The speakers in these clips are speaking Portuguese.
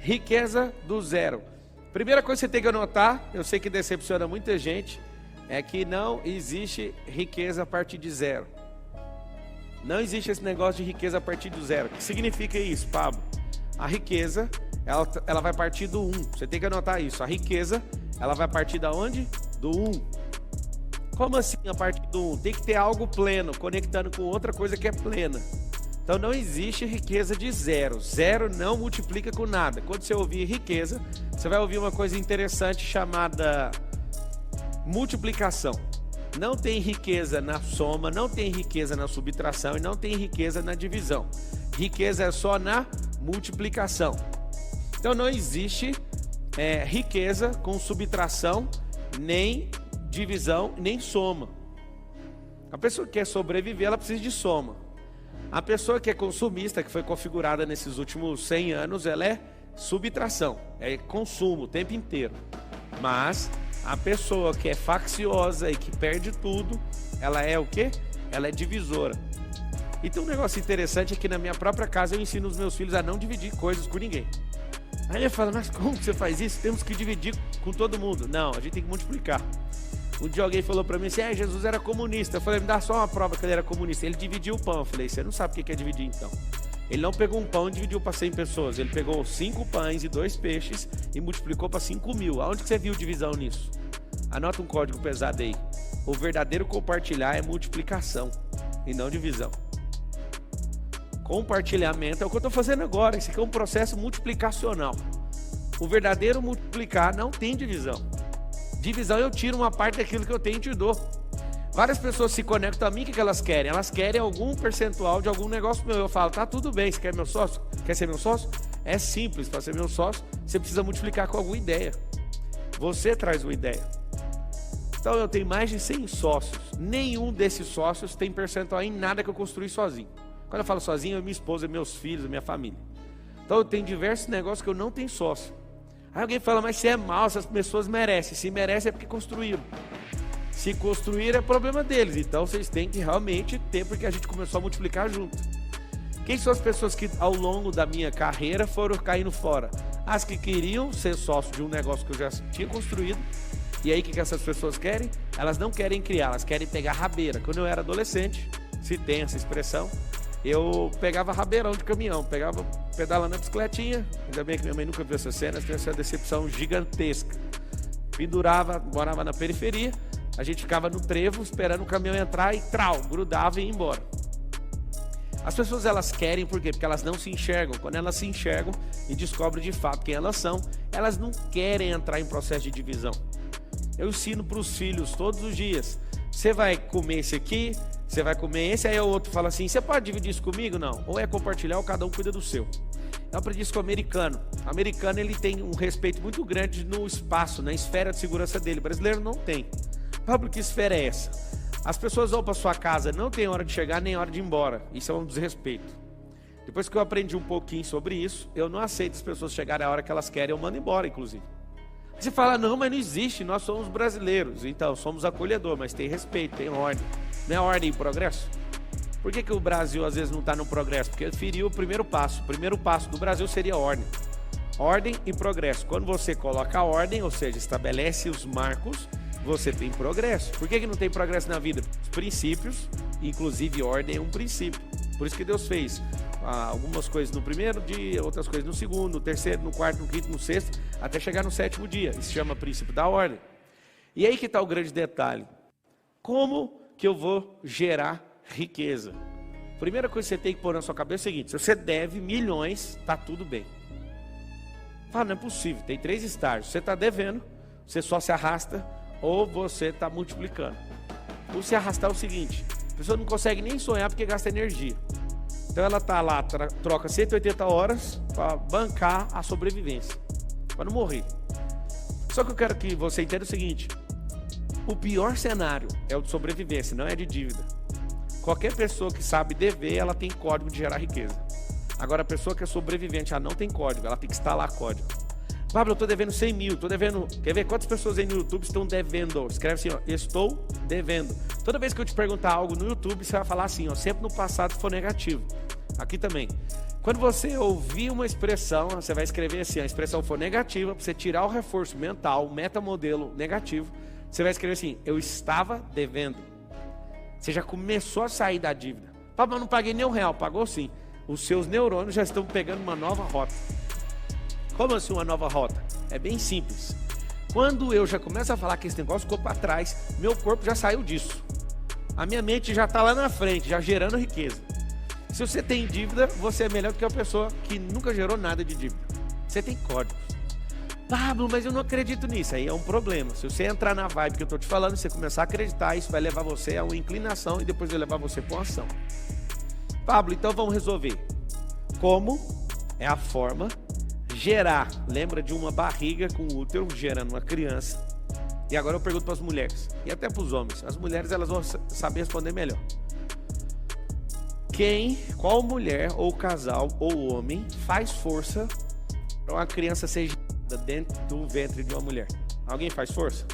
riqueza do zero. Primeira coisa que você tem que anotar, eu sei que decepciona muita gente, é que não existe riqueza a partir de zero. Não existe esse negócio de riqueza a partir do zero. O que significa isso, Pablo? A riqueza, ela vai partir do 1. Você tem que anotar isso. A riqueza, ela vai partir da onde? Do 1. Como assim a partir do 1? Tem que ter algo pleno, conectando com outra coisa que é plena. Então não existe riqueza de zero. Zero não multiplica com nada. Quando você ouvir riqueza, você vai ouvir uma coisa interessante chamada multiplicação. Não tem riqueza na soma, não tem riqueza na subtração e não tem riqueza na divisão. Riqueza é só na multiplicação. Então não existe riqueza com subtração, nem divisão, nem soma. A pessoa que quer sobreviver, ela precisa de soma. A pessoa que é consumista, que foi configurada nesses últimos 100 anos, ela é subtração, é consumo o tempo inteiro. Mas a pessoa que é facciosa e que perde tudo, ela é o quê? Ela é divisora. E tem um negócio interessante é que na minha própria casa eu ensino os meus filhos a não dividir coisas com ninguém. Aí ele fala, mas como você faz isso? Temos que dividir com todo mundo. Não, a gente tem que multiplicar. Um dia alguém falou pra mim assim, Jesus era comunista. Eu falei, me dá só uma prova que ele era comunista. Ele dividiu o pão. Eu falei, você não sabe o que é dividir então. Ele não pegou um pão e dividiu para 100 pessoas. Ele pegou 5 pães e 2 peixes e multiplicou para 5.000. Aonde que você viu divisão nisso? Anota um código pesado aí. O verdadeiro compartilhar é multiplicação e não divisão. Compartilhamento é o que eu estou fazendo agora. Esse aqui é um processo multiplicacional. O verdadeiro multiplicar não tem divisão. Divisão eu tiro uma parte daquilo que eu tenho e te dou. Várias pessoas se conectam a mim, o que elas querem? Elas querem algum percentual de algum negócio meu. Eu falo, tá tudo bem, você quer meu sócio? Quer ser meu sócio? É simples, para ser meu sócio, você precisa multiplicar com alguma ideia. Você traz uma ideia. Então eu tenho mais de 100 sócios. Nenhum desses sócios tem percentual em nada que eu construí sozinho. Quando eu falo sozinho, é minha esposa, meus filhos, minha família. Então eu tenho diversos negócios que eu não tenho sócio. Aí alguém fala, mas se é mal, essas pessoas merecem. Se merecem é porque construíram. Se construir é problema deles, então vocês têm que realmente ter, porque a gente começou a multiplicar junto. Quem são as pessoas que ao longo da minha carreira foram caindo fora? As que queriam ser sócio de um negócio que eu já tinha construído. E aí o que essas pessoas querem? Elas não querem criar, elas querem pegar rabeira. Quando eu era adolescente, se tem essa expressão, eu pegava rabeirão de caminhão, pegava pedalando na bicicletinha. Ainda bem que minha mãe nunca viu essa cena, tem essa decepção gigantesca. Pendurava, morava na periferia. A gente ficava no trevo esperando o caminhão entrar e grudava e ia embora. As pessoas elas querem por quê? Porque elas não se enxergam. Quando elas se enxergam e descobrem de fato quem elas são, elas não querem entrar em processo de divisão. Eu ensino para os filhos todos os dias. Você vai comer esse aqui, você vai comer esse, aí o outro fala assim, você pode dividir isso comigo? Não. Ou é compartilhar ou cada um cuida do seu. Eu aprendi isso com o americano. O americano ele tem um respeito muito grande no espaço, na esfera de segurança dele. O brasileiro não tem. Pablo, que esfera é essa? As pessoas vão para sua casa, não tem hora de chegar nem hora de ir embora. Isso é um desrespeito. Depois que eu aprendi um pouquinho sobre isso, eu não aceito as pessoas chegarem a hora que elas querem, eu mando embora, inclusive. Você fala, não, mas não existe, nós somos brasileiros. Então, somos acolhedor, mas tem respeito, tem ordem. Não é ordem e progresso? Por que o Brasil às vezes não está no progresso? Porque ele feriu o primeiro passo. O primeiro passo do Brasil seria ordem. Ordem e progresso. Quando você coloca a ordem, ou seja, estabelece os marcos, você tem progresso. Por que não tem progresso na vida? Os princípios, inclusive ordem é um princípio. Por isso que Deus fez algumas coisas no primeiro dia, outras coisas no segundo, no terceiro, no quarto, no quinto, no sexto, até chegar no 7º dia. Isso se chama princípio da ordem. E aí que está o grande detalhe. Como que eu vou gerar riqueza? Primeira coisa que você tem que pôr na sua cabeça é o seguinte, se você deve milhões, está tudo bem. Fala, não é possível, tem 3 estágios. Você está devendo, você só se arrasta, ou você está multiplicando. O se arrastar é o seguinte, a pessoa não consegue nem sonhar porque gasta energia. Então ela está lá, troca 180 horas para bancar a sobrevivência, para não morrer. Só que eu quero que você entenda o seguinte, o pior cenário é o de sobrevivência, não é de dívida. Qualquer pessoa que sabe dever, ela tem código de gerar riqueza. Agora a pessoa que é sobrevivente, ela não tem código, ela tem que instalar código. Pablo, eu estou devendo 100 mil, estou devendo... Quer ver quantas pessoas aí no YouTube estão devendo? Escreve assim, ó, estou devendo. Toda vez que eu te perguntar algo no YouTube, você vai falar assim, ó, sempre no passado se for negativo. Aqui também. Quando você ouvir uma expressão, você vai escrever assim, a expressão for negativa, para você tirar o reforço mental, o metamodelo negativo, você vai escrever assim, eu estava devendo. Você já começou a sair da dívida. Pablo, eu não paguei nem R$1, pagou sim. Os seus neurônios já estão pegando uma nova rota. Como assim uma nova rota? É bem simples. Quando eu já começo a falar que esse negócio ficou para trás, meu corpo já saiu disso. A minha mente já está lá na frente, já gerando riqueza. Se você tem dívida, você é melhor do que a pessoa que nunca gerou nada de dívida. Você tem códigos. Pablo, mas eu não acredito nisso. Aí é um problema. Se você entrar na vibe que eu estou te falando, você começar a acreditar, isso vai levar você a uma inclinação e depois vai levar você para uma ação. Pablo, então vamos resolver. Como é a forma gerar? Lembra de uma barriga com útero gerando uma criança? E agora eu pergunto para as mulheres e até para os homens. As mulheres elas vão saber responder melhor. Qual mulher ou casal ou homem faz força para uma criança ser gerada dentro do ventre de uma mulher? Alguém faz força?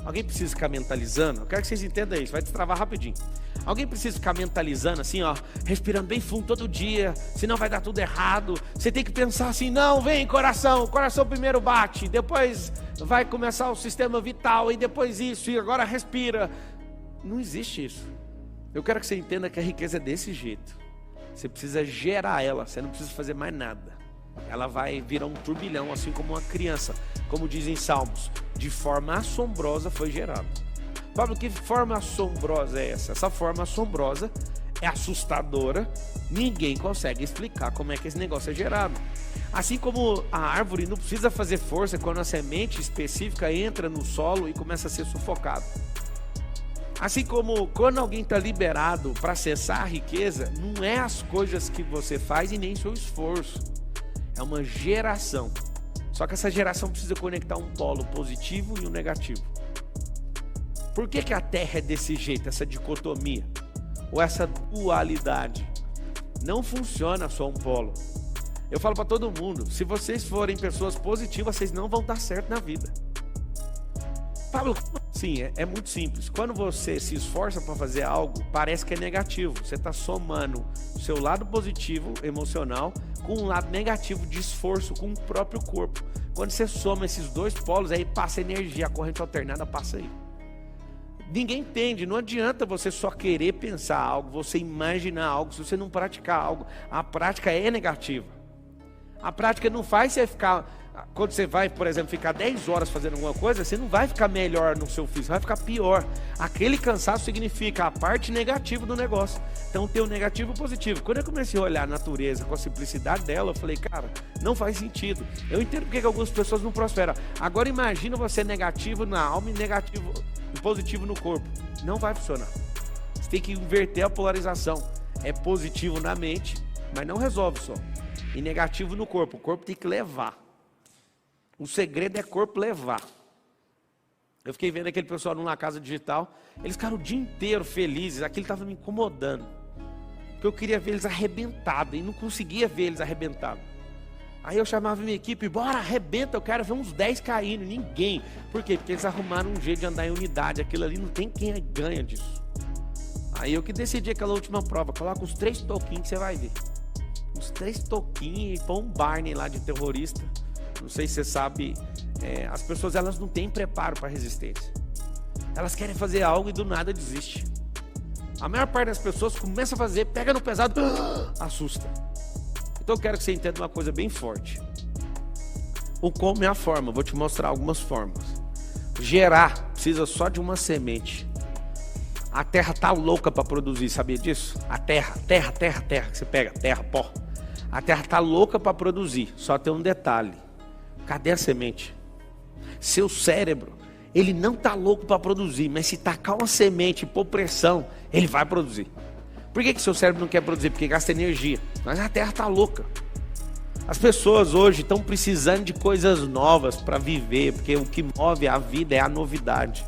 Alguém precisa ficar mentalizando? Eu quero que vocês entendam isso, vai destravar rapidinho. Alguém precisa ficar mentalizando assim, ó, respirando bem fundo todo dia, senão vai dar tudo errado. Você tem que pensar assim, não, vem coração, o coração primeiro bate, depois vai começar o sistema vital e depois isso, e agora respira. Não existe isso. Eu quero que você entenda que a riqueza é desse jeito. Você precisa gerar ela, você não precisa fazer mais nada. Ela vai virar um turbilhão, assim como uma criança. Como dizem Salmos, de forma assombrosa foi gerado. Pablo, que forma assombrosa é essa? Essa forma assombrosa é assustadora. Ninguém consegue explicar como é que esse negócio é gerado. Assim como a árvore não precisa fazer força quando a semente específica entra no solo e começa a ser sufocada. Assim como quando alguém está liberado para acessar a riqueza, não é as coisas que você faz e nem seu esforço. É uma geração. Só que essa geração precisa conectar um polo positivo e um negativo. Por que a Terra é desse jeito, essa dicotomia? Ou essa dualidade? Não funciona só um polo. Eu falo para todo mundo, se vocês forem pessoas positivas, vocês não vão dar certo na vida. Pablo, sim, é muito simples. Quando você se esforça para fazer algo, parece que é negativo. Você está somando o seu lado positivo, emocional, com um lado negativo de esforço, com o próprio corpo. Quando você soma esses dois polos, aí passa energia, a corrente alternada passa aí. Ninguém entende, não adianta você só querer pensar algo, você imaginar algo, se você não praticar algo. A prática é negativa. A prática não faz você ficar... Quando você vai, por exemplo, ficar 10 horas fazendo alguma coisa, você não vai ficar melhor no seu físico, vai ficar pior. Aquele cansaço significa a parte negativa do negócio. Então tem o negativo e o positivo. Quando eu comecei a olhar a natureza com a simplicidade dela, eu falei, cara, não faz sentido. Eu entendo porque que algumas pessoas não prosperam. Agora imagina você negativo na alma e negativo e positivo no corpo. Não vai funcionar. Você tem que inverter a polarização. É positivo na mente, mas não resolve só. E negativo no corpo. O corpo tem que levar. O segredo é corpo levar. Eu fiquei vendo aquele pessoal numa casa digital. Eles ficaram o dia inteiro felizes. Aquilo estava me incomodando. Porque eu queria ver eles arrebentados. E não conseguia ver eles arrebentados. Aí eu chamava minha equipe. Bora, arrebenta. Eu quero ver uns 10 caindo. Ninguém. Por quê? Porque eles arrumaram um jeito de andar em unidade. Aquilo ali não tem quem ganha disso. Aí eu que decidi aquela última prova. Coloca uns 3 toquinhos que você vai ver. Uns 3 toquinhos e põe um Barney lá de terrorista. Não sei se você sabe, as pessoas elas não têm preparo para resistência. Elas querem fazer algo e do nada desiste. A maior parte das pessoas começa a fazer, pega no pesado, assusta. Então eu quero que você entenda uma coisa bem forte. O como é a forma, vou te mostrar algumas formas. Gerar precisa só de uma semente. A terra tá louca para produzir, sabia disso? A terra, que você pega, terra, pó. A terra tá louca para produzir, só tem um detalhe. Cadê a semente? Seu cérebro, ele não está louco para produzir, mas se tacar uma semente e pôr pressão, ele vai produzir. Por que seu cérebro não quer produzir? Porque gasta energia. Mas a terra está louca. As pessoas hoje estão precisando de coisas novas para viver, porque o que move a vida é a novidade.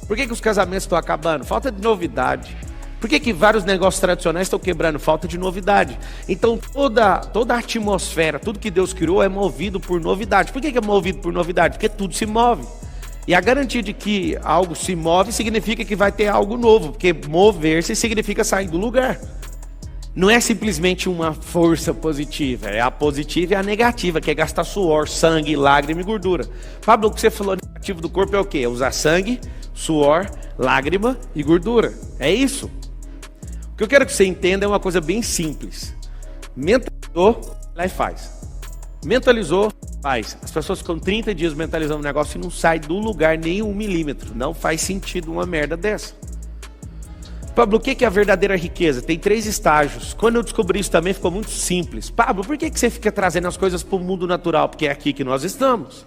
Por que os casamentos estão acabando? Falta de novidade. Por que vários negócios tradicionais estão quebrando? Falta de novidade. Então toda a atmosfera, tudo que Deus criou é movido por novidade. Por que é movido por novidade? Porque tudo se move. E a garantia de que algo se move significa que vai ter algo novo. Porque mover-se significa sair do lugar. não é simplesmente uma força positiva, é a positiva e a negativa, que é gastar suor, sangue, lágrima e gordura. Pablo, o que você falou negativo do corpo é o quê? É usar sangue, suor, lágrima e gordura. É isso. O que eu quero que você entenda é uma coisa bem simples. Mentalizou, lá e faz. Mentalizou, faz. As pessoas ficam 30 dias mentalizando o negócio e não sai do lugar nem 1 milímetro. Não faz sentido uma merda dessa. Pablo, o que é a verdadeira riqueza? Tem 3 estágios. Quando eu descobri isso também ficou muito simples. Pablo, por que você fica trazendo as coisas para o mundo natural? Porque é aqui que nós estamos.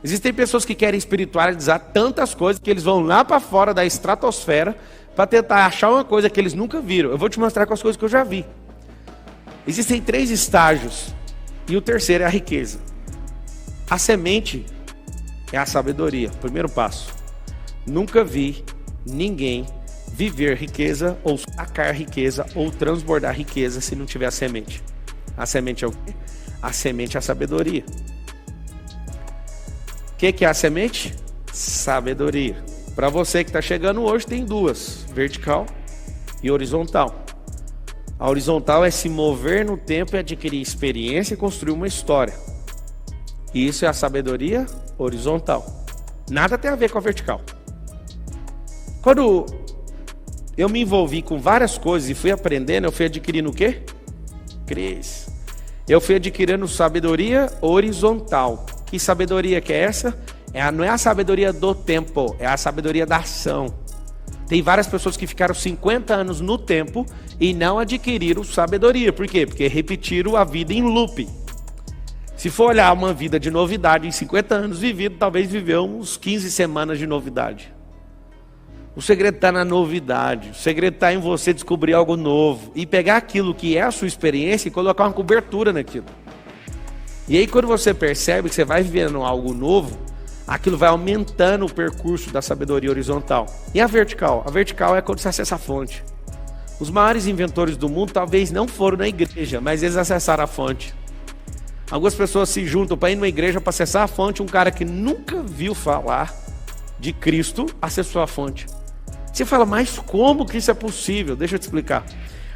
Existem pessoas que querem espiritualizar tantas coisas que eles vão lá para fora da estratosfera para tentar achar uma coisa que eles nunca viram. Eu vou te mostrar com as coisas que eu já vi. Existem 3 estágios. E o terceiro é a riqueza. A semente é a sabedoria. Primeiro passo. Nunca vi ninguém viver riqueza, ou sacar riqueza, ou transbordar riqueza se não tiver a semente. A semente é o quê? A semente é a sabedoria. O que é a semente? Sabedoria. Para você que está chegando hoje, tem 2, vertical e horizontal. A horizontal é se mover no tempo e adquirir experiência e construir uma história. E isso é a sabedoria horizontal. Nada tem a ver com a vertical. Quando eu me envolvi com várias coisas e fui aprendendo, eu fui adquirindo o quê? Cres. Eu fui adquirindo sabedoria horizontal. Que sabedoria que é essa? Não é a sabedoria do tempo, é a sabedoria da ação. Tem várias pessoas que ficaram 50 anos no tempo e não adquiriram sabedoria. Por quê? Porque repetiram a vida em loop. Se for olhar uma vida de novidade em 50 anos vivido, talvez viveu uns 15 semanas de novidade. O segredo está na novidade. O segredo está em você descobrir algo novo e pegar aquilo que é a sua experiência e colocar uma cobertura naquilo. E aí quando você percebe que você vai vivendo algo novo, aquilo vai aumentando o percurso da sabedoria horizontal. E a vertical? A vertical é quando você acessa a fonte. Os maiores inventores do mundo talvez não foram na igreja, mas eles acessaram a fonte. Algumas pessoas se juntam para ir numa igreja para acessar a fonte. Um cara que nunca viu falar de Cristo acessou a fonte. Você fala, mas como que isso é possível? Deixa eu te explicar.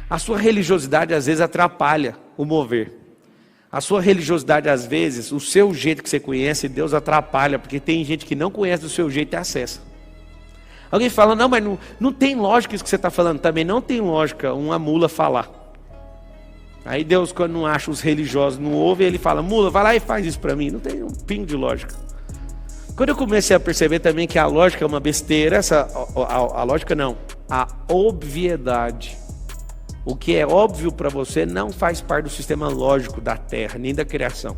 A sua religiosidade às vezes atrapalha o mover. A sua religiosidade, às vezes, o seu jeito que você conhece, Deus atrapalha, porque tem gente que não conhece do seu jeito e acessa. Alguém fala, não, mas não tem lógica isso que você está falando. Também não tem lógica uma mula falar. Aí Deus, quando não acha os religiosos, não ouve, ele fala, mula, vai lá e faz isso para mim. Não tem um pingo de lógica. Quando eu comecei a perceber também que a lógica é uma besteira, a lógica não, a obviedade. O que é óbvio para você não faz parte do sistema lógico da Terra, nem da criação.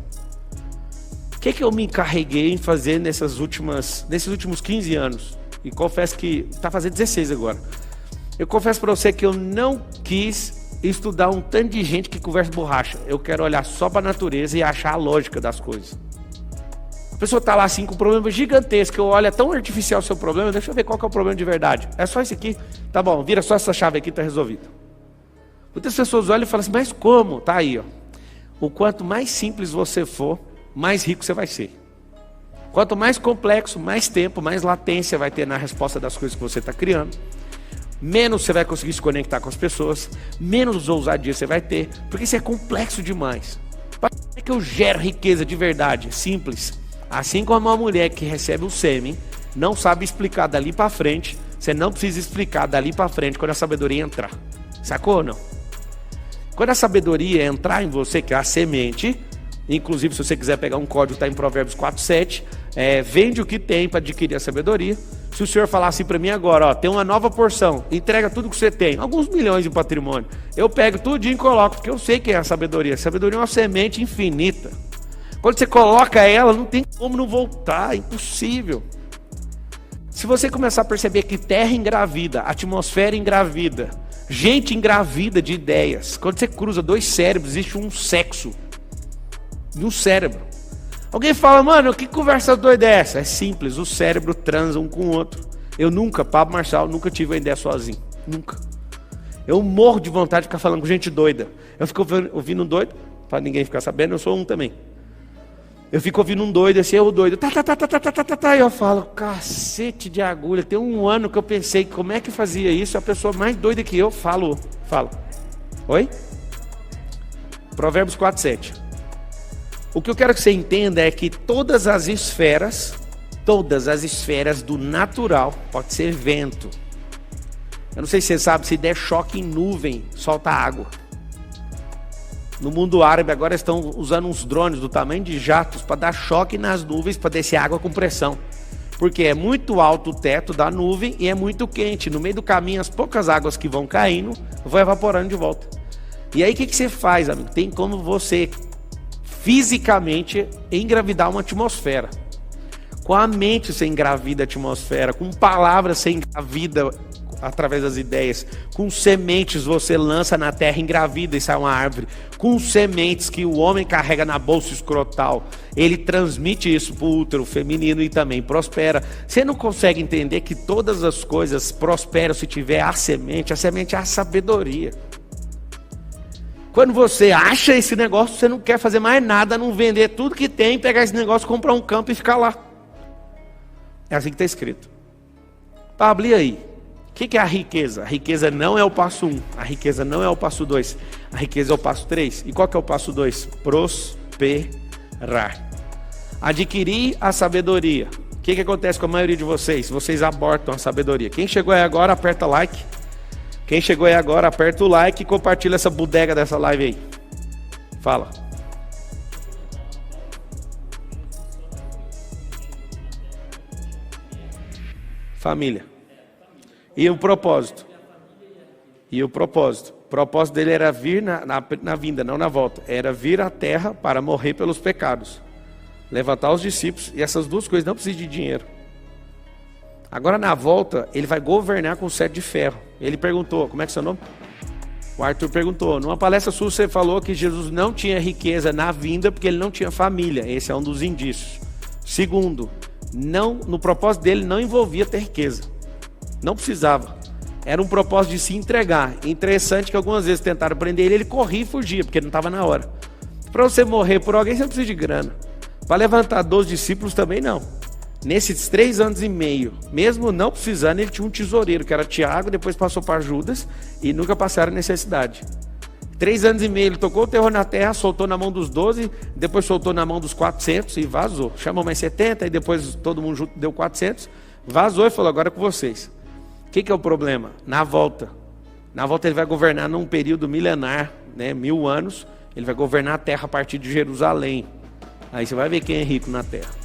O que eu me encarreguei em fazer nesses últimos 15 anos? E confesso que está fazendo 16 agora. Eu confesso para você que eu não quis estudar um tanto de gente que conversa borracha. Eu quero olhar só para a natureza e achar a lógica das coisas. A pessoa está lá assim com um problema gigantesco. Eu olho, é tão artificial o seu problema, deixa eu ver qual que é o problema de verdade. É só esse aqui? Tá bom, vira só essa chave aqui, está resolvido. Muitas pessoas olham e falam assim, mas como? Tá aí, ó. O quanto mais simples você for, mais rico você vai ser. Quanto mais complexo, mais tempo, mais latência vai ter na resposta das coisas que você está criando. Menos você vai conseguir se conectar com as pessoas, menos ousadia você vai ter, porque isso é complexo demais. Como é que eu gero riqueza de verdade? Simples. Assim como uma mulher que recebe o sêmen, não sabe explicar dali para frente, você não precisa explicar dali para frente quando a sabedoria entrar. Sacou ou não? Quando a sabedoria entrar em você, que é a semente, inclusive se você quiser pegar um código, está em Provérbios 4:7, vende o que tem para adquirir a sabedoria. Se o senhor falar assim para mim agora, ó, tem uma nova porção, entrega tudo que você tem, alguns milhões de patrimônio, eu pego tudinho e coloco, porque eu sei que é a sabedoria. A sabedoria é uma semente infinita. Quando você coloca ela, não tem como não voltar, é impossível. Se você começar a perceber que terra engravida, atmosfera engravida, gente engravida de ideias. Quando você cruza 2 cérebros, existe um sexo no cérebro. Alguém fala, mano, que conversa doida é essa? É simples, o cérebro transa um com o outro. Eu nunca, Pablo Marçal, nunca tive uma ideia sozinho. Nunca. Eu morro de vontade de ficar falando com gente doida. Eu fico ouvindo um doido, para ninguém ficar sabendo, eu sou um também. Eu fico ouvindo um doido, assim, eu doido, e eu falo, cacete de agulha, tem um ano que eu pensei, como é que fazia isso? A pessoa mais doida que eu, falo. Oi? Provérbios 4:7. O que eu quero que você entenda é que todas as esferas do natural, pode ser vento. Eu não sei se você sabe, se der choque em nuvem, solta água. No mundo árabe agora estão usando uns drones do tamanho de jatos para dar choque nas nuvens para descer água com pressão. Porque é muito alto o teto da nuvem e é muito quente. No meio do caminho, as poucas águas que vão caindo, vão evaporando de volta. E aí o que você faz, amigo? Tem como você fisicamente engravidar uma atmosfera. Com a mente você engravida a atmosfera, com palavras você engravida através das ideias, com sementes você lança na terra, engravida e sai uma árvore, com sementes que o homem carrega na bolsa escrotal, ele transmite isso para o útero feminino e também prospera. Você não consegue entender que todas as coisas prosperam se tiver a semente é a sabedoria. Quando você acha esse negócio, você não quer fazer mais nada, não vender tudo que tem, pegar esse negócio, comprar um campo e ficar lá. É assim que está escrito. Pablo, e aí? O que é a riqueza? A riqueza não é o passo 1, a riqueza não é o passo 2, a riqueza é o passo 3. E qual que é o passo 2? Prosperar. Adquirir a sabedoria. O que acontece com a maioria de vocês? Vocês abortam a sabedoria. Quem chegou aí agora, aperta like. Quem chegou aí agora, aperta o like e compartilha essa bodega dessa live aí. Fala. Família. E o propósito? O propósito dele era vir na vinda, não na volta. Era vir à terra para morrer pelos pecados. Levantar os discípulos. E essas duas coisas não precisam de dinheiro. Agora na volta, ele vai governar com o cetro de ferro. Ele perguntou, como é que é seu nome? O Arthur perguntou, numa palestra sua você falou que Jesus não tinha riqueza na vinda porque ele não tinha família. Esse é um dos indícios. Segundo, no propósito dele não envolvia ter riqueza. Não precisava. Era um propósito de se entregar. Interessante que algumas vezes tentaram prender ele corria e fugia, porque não estava na hora. Para você morrer por alguém, você não precisa de grana. Para levantar 12 discípulos também não. Nesses 3 anos e meio, mesmo não precisando, ele tinha um tesoureiro, que era Tiago, depois passou para Judas, e nunca passaram necessidade. 3 anos e meio, ele tocou o terror na terra, soltou na mão dos 12, depois soltou na mão dos 400 e vazou. Chamou mais 70, e depois todo mundo junto deu 400, vazou e falou, agora é com vocês. O que é o problema? Na volta ele vai governar num período milenar, 1000 anos, ele vai governar a terra a partir de Jerusalém. Aí você vai ver quem é rico na terra.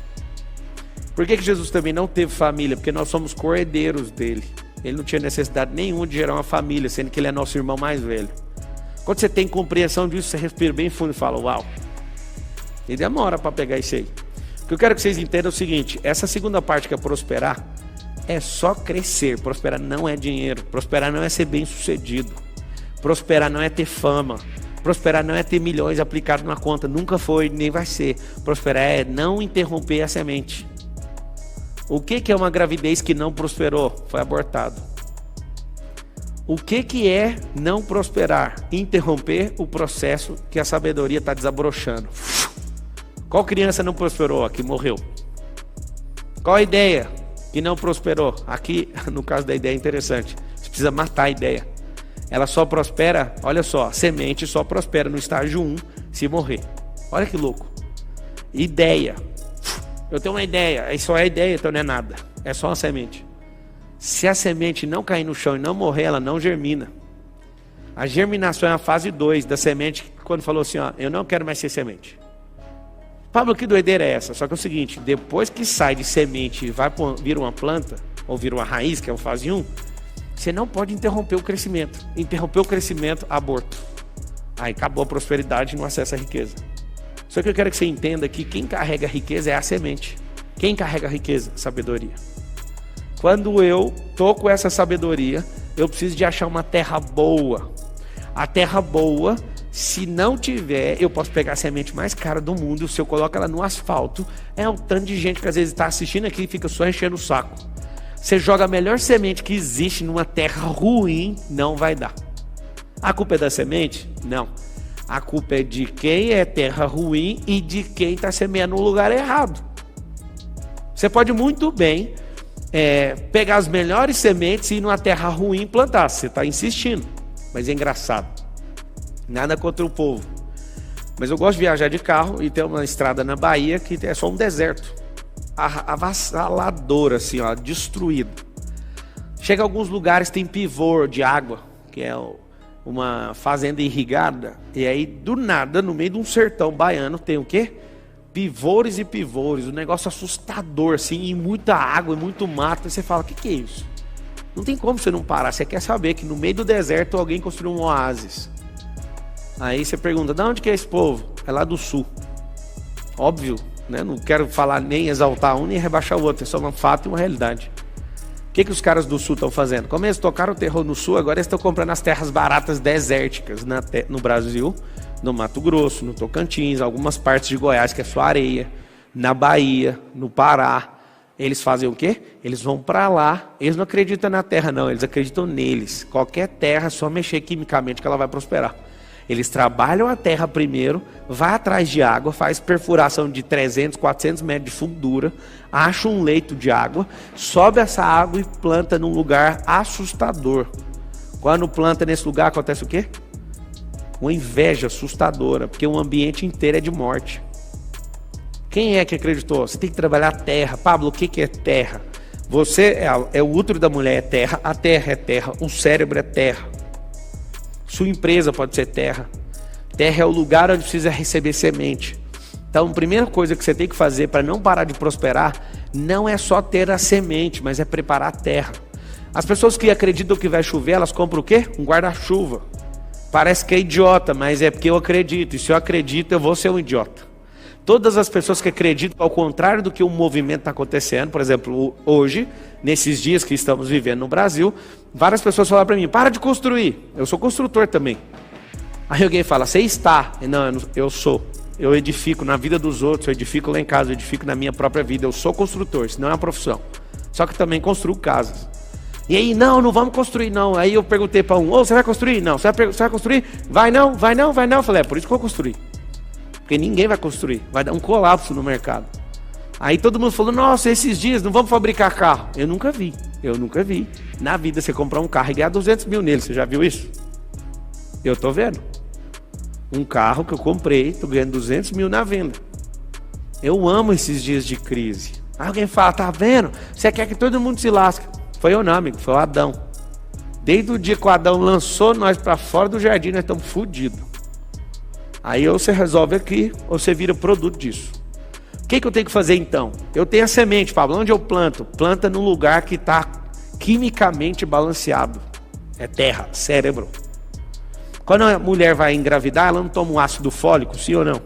Por que Jesus também não teve família? Porque nós somos co-herdeiros dele. Ele não tinha necessidade nenhuma de gerar uma família, sendo que ele é nosso irmão mais velho. Quando você tem compreensão disso, você respira bem fundo e fala, uau. E demora para pegar isso aí. O que eu quero que vocês entendam é o seguinte, essa segunda parte que é prosperar, é só crescer. Prosperar não é dinheiro. Prosperar não é ser bem sucedido. Prosperar não é ter fama. Prosperar não é ter milhões aplicados na conta. Nunca foi, nem vai ser. Prosperar é não interromper a semente. O que é uma gravidez que não prosperou? Foi abortado. O que é não prosperar? Interromper o processo que a sabedoria está desabrochando. Qual criança não prosperou? Aqui morreu. Qual a ideia que não prosperou? Aqui, no caso da ideia é interessante. Você precisa matar a ideia. Ela só prospera, olha só, a semente só prospera no estágio 1 se morrer. Olha que louco. Ideia. Eu tenho uma ideia, aí só é ideia, então não é nada. É só uma semente. Se a semente não cair no chão e não morrer, ela não germina. A germinação é a fase 2 da semente, quando falou assim, ó, eu não quero mais ser semente. Pablo, que doideira é essa? Só que é o seguinte, depois que sai de semente e vira uma planta, ou vira uma raiz, que é a fase 1, você não pode interromper o crescimento. Interromper o crescimento, aborto. Aí acabou a prosperidade e não acessa a riqueza. Só que eu quero que você entenda que quem carrega a riqueza é a semente. Quem carrega a riqueza? Sabedoria. Quando eu toco essa sabedoria, eu preciso de achar uma terra boa. A terra boa, se não tiver, eu posso pegar a semente mais cara do mundo, se eu coloco ela no asfalto, é um tanto de gente que às vezes está assistindo aqui e fica só enchendo o saco. Você joga a melhor semente que existe numa terra ruim, não vai dar. A culpa é da semente? Não. A culpa é de quem é terra ruim e de quem está semeando no lugar errado. Você pode muito bem pegar as melhores sementes e ir numa terra ruim e plantar. Você está insistindo, mas é engraçado. Nada contra o povo. Mas eu gosto de viajar de carro e tem uma estrada na Bahia que é só um deserto. Avassalador, assim, ó, destruído. Chega a alguns lugares, tem pivô de água, que é uma fazenda irrigada. E aí, do nada, no meio de um sertão baiano, tem o quê? Pivôs e pivôs. Um negócio assustador, assim, e muita água e muito mato. E você fala, o que é isso? Não tem como você não parar. Você quer saber que no meio do deserto alguém construiu um oásis. Aí você pergunta, de onde que é esse povo? É lá do sul. Óbvio, né? Não quero falar nem exaltar um nem rebaixar o outro, é só um fato e uma realidade. O que os caras do sul estão fazendo? Como eles tocaram o terror no sul, agora eles estão comprando as terras baratas desérticas no Brasil, no Mato Grosso, no Tocantins, algumas partes de Goiás, que é só areia, na Bahia, no Pará. Eles fazem o quê? Eles vão para lá, eles não acreditam na terra não, eles acreditam neles. Qualquer terra, é só mexer quimicamente que ela vai prosperar. Eles trabalham a terra primeiro, vai atrás de água, faz perfuração de 300, 400 metros de fundura, acha um leito de água, sobe essa água e planta num lugar assustador. Quando planta nesse lugar, acontece o quê? Uma inveja assustadora, porque o ambiente inteiro é de morte. Quem é que acreditou? Você tem que trabalhar a terra. Pablo, o que é terra? Você é o útero da mulher, é terra, a terra é terra, o cérebro é terra. Sua empresa pode ser terra. Terra é o lugar onde precisa receber semente. Então, a primeira coisa que você tem que fazer para não parar de prosperar, não é só ter a semente, mas é preparar a terra. As pessoas que acreditam que vai chover, elas compram o quê? Um guarda-chuva. Parece que é idiota, mas é porque eu acredito. E se eu acredito, eu vou ser um idiota. Todas as pessoas que acreditam ao contrário do que o movimento está acontecendo, por exemplo, hoje, nesses dias que estamos vivendo no Brasil, várias pessoas falam para mim, para de construir. Eu sou construtor também. Aí alguém fala, você está? Não, eu sou. Eu edifico na vida dos outros, eu edifico lá em casa, eu edifico na minha própria vida. Eu sou construtor, isso não é uma profissão. Só que também construo casas. E aí, não vamos construir não. Aí eu perguntei para um, você vai construir? Não. Você vai construir? Vai não. Eu falei, por isso que eu vou construir. Porque ninguém vai construir, vai dar um colapso no mercado. Aí todo mundo falou, nossa, esses dias não vamos fabricar carro. Eu nunca vi na vida você comprar um carro e ganhar 200 mil nele, você já viu isso? Eu tô vendo. Um carro que eu comprei, tô ganhando 200 mil na venda. Eu amo esses dias de crise. Aí alguém fala, tá vendo? Você quer que todo mundo se lasque. Foi eu não, amigo, foi o Adão. Desde o dia que o Adão lançou nós para fora do jardim, nós estamos fodidos. Aí ou você resolve aqui, ou você vira produto disso. O que eu tenho que fazer então? Eu tenho a semente, Pablo, onde eu planto? Planta num lugar que está quimicamente balanceado. É terra, cérebro. Quando a mulher vai engravidar, ela não toma um ácido fólico, sim ou não?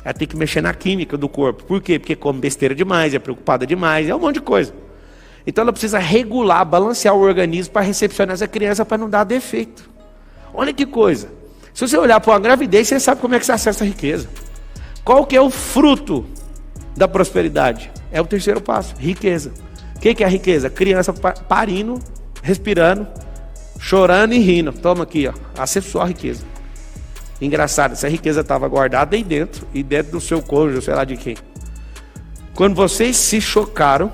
Ela tem que mexer na química do corpo. Por quê? Porque come besteira demais, é preocupada demais, é um monte de coisa. Então ela precisa regular, balancear o organismo para recepcionar essa criança para não dar defeito. Olha que coisa. Se você olhar para uma gravidez, você sabe como é que você acessa a riqueza. Qual que é o fruto da prosperidade? É o terceiro passo, riqueza. O que é a riqueza? Criança parindo, respirando, chorando e rindo. Toma aqui, ó, acessou a riqueza. Engraçado, essa riqueza estava guardada aí dentro, e dentro do seu cônjuge, sei lá de quem. Quando vocês se chocaram,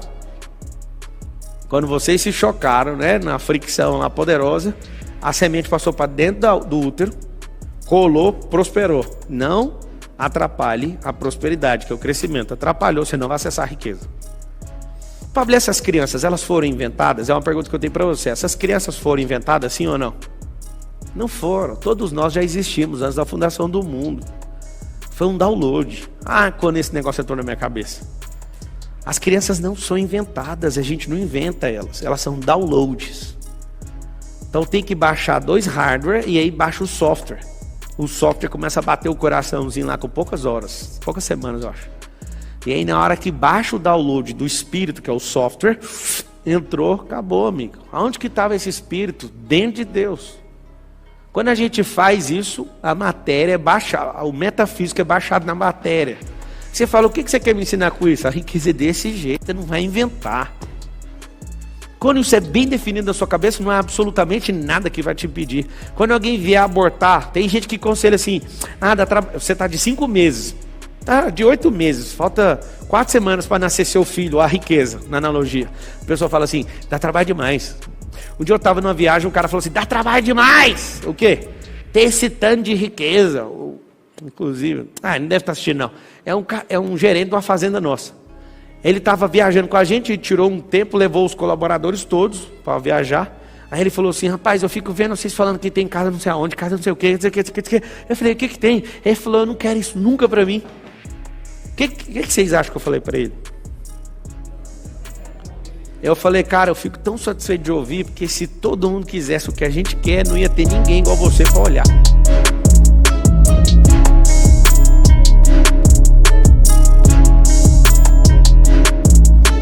né, na fricção lá poderosa, a semente passou para dentro do útero, colou, prosperou. Não atrapalhe a prosperidade, que é o crescimento. Atrapalhou, você não vai acessar a riqueza. Pablo, essas crianças, elas foram inventadas? É uma pergunta que eu tenho para você. Essas crianças foram inventadas, sim ou não? Não foram. Todos nós já existimos antes da fundação do mundo. Foi um download. Quando esse negócio entrou na minha cabeça. As crianças não são inventadas, a gente não inventa elas. Elas são downloads. Então tem que baixar 2 hardware e aí baixa o software. O software começa a bater o coraçãozinho lá com poucas horas, poucas semanas eu acho. E aí na hora que baixa o download do espírito, que é o software, entrou, acabou, amigo. Aonde que estava esse espírito? Dentro de Deus. Quando a gente faz isso, a matéria é baixada, o metafísico é baixado na matéria. Você fala, o que você quer me ensinar com isso? A riqueza é desse jeito, você não vai inventar. Quando isso é bem definido na sua cabeça, não há absolutamente nada que vai te impedir. Quando alguém vier abortar, tem gente que aconselha assim, você está de 5 meses, tá de 8 meses, falta 4 semanas para nascer seu filho, a riqueza, na analogia. A pessoa fala assim, dá trabalho demais. Um dia eu estava numa viagem, um cara falou assim, dá trabalho demais. O quê? ter esse tanto de riqueza. Inclusive, não deve estar assistindo não. É um gerente de uma fazenda nossa. Ele estava viajando com a gente, tirou um tempo, levou os colaboradores todos para viajar. Aí ele falou assim: rapaz, eu fico vendo vocês falando que tem casa não sei aonde, casa não sei o quê, não sei o quê, não sei o quê. Eu falei: o que tem? Ele falou: eu não quero isso nunca para mim. O que vocês acham que eu falei para ele? Eu falei: cara, eu fico tão satisfeito de ouvir, porque se todo mundo quisesse o que a gente quer, não ia ter ninguém igual você para olhar.